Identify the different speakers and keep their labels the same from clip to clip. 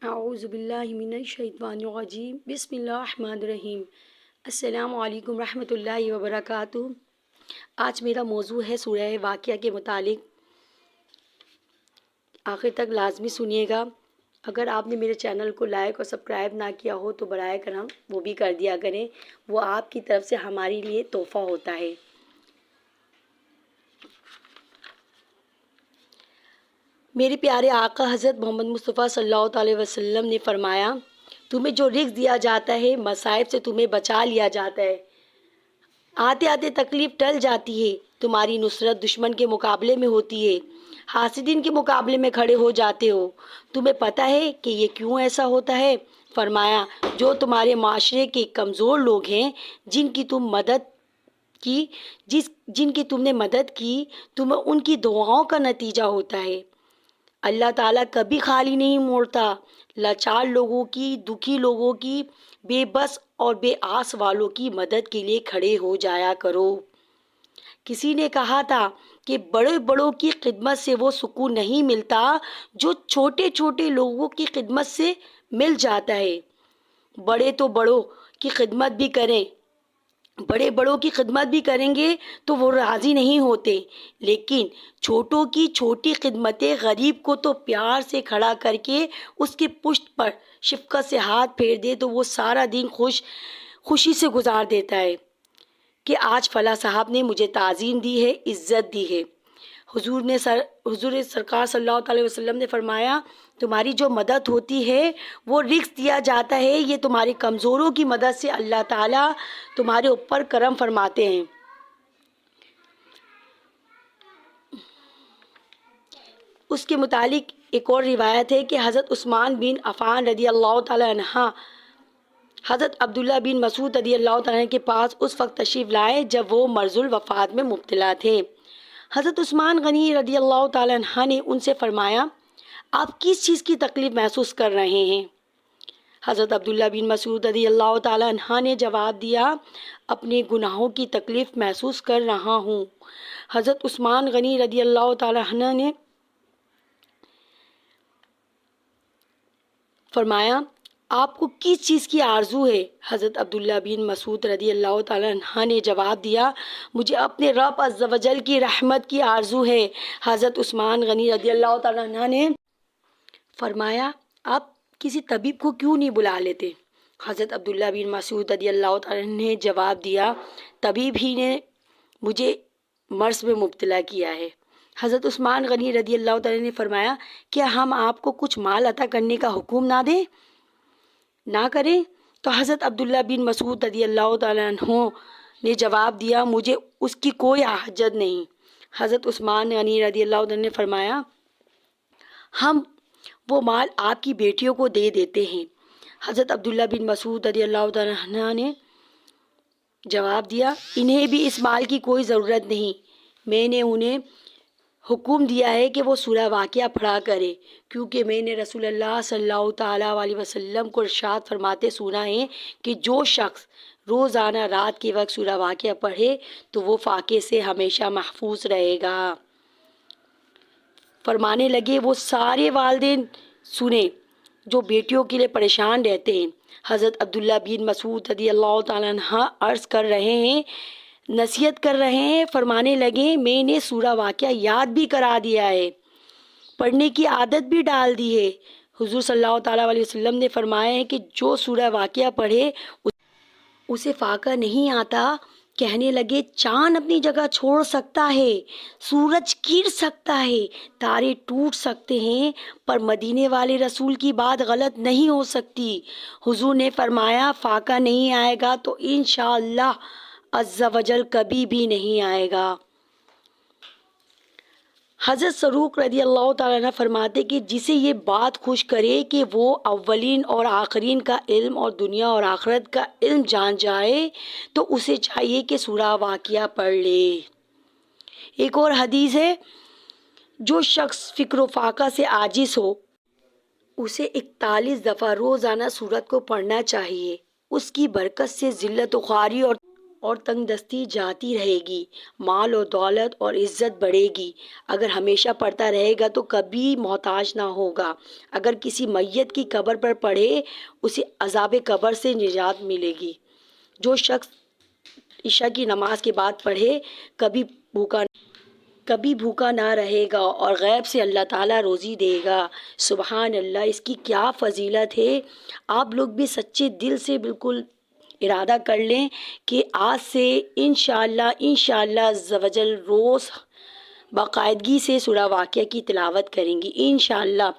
Speaker 1: اعوذ باللہ من الشیطان الرجیم بسم اللہ الرحمن الرحیم۔ السلام علیکم رحمۃ اللہ وبرکاتہ۔ آج میرا موضوع ہے سورہ واقعہ کے متعلق، آخر تک لازمی سنیے گا۔ اگر آپ نے میرے چینل کو لائک اور سبسکرائب نہ کیا ہو تو برائے کرم وہ بھی کر دیا کریں، وہ آپ کی طرف سے ہمارے لیے تحفہ ہوتا ہے۔ میرے پیارے آقا حضرت محمد مصطفیٰ صلی اللہ علیہ وسلم نے فرمایا، تمہیں جو رزق دیا جاتا ہے مصائب سے تمہیں بچا لیا جاتا ہے، آتے آتے تکلیف ٹل جاتی ہے، تمہاری نصرت دشمن کے مقابلے میں ہوتی ہے، حاسدین کے مقابلے میں کھڑے ہو جاتے ہو۔ تمہیں پتہ ہے کہ یہ کیوں ایسا ہوتا ہے؟ فرمایا، جو تمہارے معاشرے کے کمزور لوگ ہیں، جن کی تم نے مدد کی، تمہیں ان کی دعاؤں کا نتیجہ ہوتا ہے۔ اللہ تعالیٰ کبھی خالی نہیں موڑتا۔ لاچار لوگوں کی، دکھی لوگوں کی، بے بس اور بے آس والوں کی مدد کے لیے کھڑے ہو جایا کرو۔ کسی نے کہا تھا کہ بڑے بڑوں کی خدمت سے وہ سکون نہیں ملتا جو چھوٹے چھوٹے لوگوں کی خدمت سے مل جاتا ہے۔ بڑے تو بڑوں کی خدمت بھی کریں گے تو وہ راضی نہیں ہوتے، لیکن چھوٹوں کی چھوٹی خدمتیں، غریب کو تو پیار سے کھڑا کر کے اس کی پشت پر شفقت سے ہاتھ پھیر دے تو وہ سارا دن خوشی سے گزار دیتا ہے کہ آج فلاں صاحب نے مجھے تعظیم دی ہے، عزت دی ہے۔ حضور سرکار صلی اللہ علیہ وسلم نے فرمایا، تمہاری جو مدد ہوتی ہے وہ رزق دیا جاتا ہے، یہ تمہارے کمزوروں کی مدد سے اللہ تعالیٰ تمہارے اوپر کرم فرماتے ہیں۔ اس کے متعلق ایک اور روایت ہے کہ حضرت عثمان بن عفان رضی اللہ تعالیٰ عنہ حضرت عبداللہ بن مسعود رضی اللہ تعالیٰ عنہ کے پاس اس وقت تشریف لائے جب وہ مرض الوفات میں مبتلا تھے۔ حضرت عثمان غنی رضی اللہ تعالیٰ عنہ نے ان سے فرمایا، آپ کس چیز کی تکلیف محسوس کر رہے ہیں؟ حضرت عبداللہ بن مسعود رضی اللہ تعالیٰ عنہ نے جواب دیا، اپنے گناہوں کی تکلیف محسوس کر رہا ہوں۔ حضرت عثمان غنی رضی اللہ تعالیٰ عنہ نے فرمایا، آپ کو کس چیز کی آرزو ہے؟ حضرت عبداللہ بن مسعود رضی اللہ تعالیٰ عنہ نے جواب دیا، مجھے اپنے رب عز و جل کی رحمت کی آرزو ہے۔ حضرت عثمان غنی رضی اللہ تعالیٰ عنہ نے فرمایا، آپ کسی طبیب کو کیوں نہیں بلا لیتے؟ حضرت عبداللہ بن مسعود رضی اللہ تعالیٰ عنہ نے جواب دیا، طبیب ہی نے مجھے مرض میں مبتلا کیا ہے۔ حضرت عثمان غنی رضی اللہ تعالیٰ نے فرمایا، کیا ہم آپ کو کچھ مال عطا کرنے کا حکم نہ کریں؟ تو حضرت عبداللہ بن مسعود رضی اللہ تعالیٰ عنہ نے جواب دیا، مجھے اس کی کوئی حاجت نہیں۔ حضرت عثمان غنی رضی اللہ تعالیٰ نے فرمایا، ہم وہ مال آپ کی بیٹیوں کو دے دیتے ہیں۔ حضرت عبداللہ بن مسعود رضی اللہ تعالیٰ عنہ نے جواب دیا، انہیں بھی اس مال کی کوئی ضرورت نہیں، میں نے انہیں حکم دیا ہے کہ وہ سورہ واقعہ پڑھا کرے، کیونکہ میں نے رسول اللہ صلی اللہ تعالیٰ علیہ وسلم کو ارشاد فرماتے سنا ہے کہ جو شخص روزانہ رات کے وقت سورہ واقعہ پڑھے تو وہ فاقے سے ہمیشہ محفوظ رہے گا۔ فرمانے لگے، وہ سارے والدین سنیں جو بیٹیوں کے لیے پریشان رہتے ہیں۔ حضرت عبداللہ بن مسعود رضی اللہ تعالیٰ عنہ عرض کر رہے ہیں، نصیحت کر رہے ہیں، فرمانے لگے، میں نے سورہ واقعہ یاد بھی کرا دیا ہے، پڑھنے کی عادت بھی ڈال دی ہے۔ حضور صلی اللہ تعالیٰ علیہ وسلم نے فرمایا ہے کہ جو سورہ واقعہ پڑھے اسے فاقہ نہیں آتا۔ کہنے لگے، چاند اپنی جگہ چھوڑ سکتا ہے، سورج گر سکتا ہے، تارے ٹوٹ سکتے ہیں، پر مدینے والے رسول کی بات غلط نہیں ہو سکتی۔ حضور نے فرمایا، فاقہ نہیں آئے گا تو انشاءاللہ عز و جل کبھی بھی نہیں آئے گا۔ حضرت سروق رضی اللہ تعالیٰ عنہ فرماتے کہ جسے یہ بات خوش کرے کہ وہ اولین اور آخرین کا علم اور دنیا اور آخرت کا علم جان جائے تو اسے چاہیے کہ سورہ واقعہ پڑھ لے۔ ایک اور حدیث ہے، جو شخص فکر و فاقہ سے عاجز ہو اسے 41 دفعہ روزانہ سورت کو پڑھنا چاہیے، اس کی برکت سے ذلت و خواری اور اور تنگ دستی جاتی رہے گی، مال و دولت اور عزت بڑھے گی۔ اگر ہمیشہ پڑھتا رہے گا تو کبھی محتاج نہ ہوگا۔ اگر کسی میت کی قبر پر پڑھے اسے عذاب قبر سے نجات ملے گی۔ جو شخص عشاء کی نماز کے بعد پڑھے کبھی بھوکا نہ رہے گا اور غیب سے اللہ تعالیٰ روزی دے گا۔ سبحان اللہ، اس کی کیا فضیلت ہے۔ آپ لوگ بھی سچے دل سے بالکل ارادہ کر لیں کہ آج سے انشاءاللہ عز و جل روز باقاعدگی سے سورہ واقعہ کی تلاوت کریں گی انشاءاللہ۔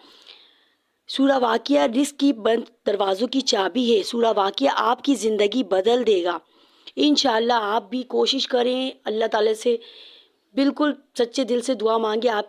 Speaker 1: سورہ واقعہ رزق کی بند دروازوں کی چابی ہے۔ سورہ واقعہ آپ کی زندگی بدل دے گا انشاءاللہ۔ آپ بھی کوشش کریں، اللہ تعالیٰ سے بالکل سچے دل سے دعا مانگے۔ آپ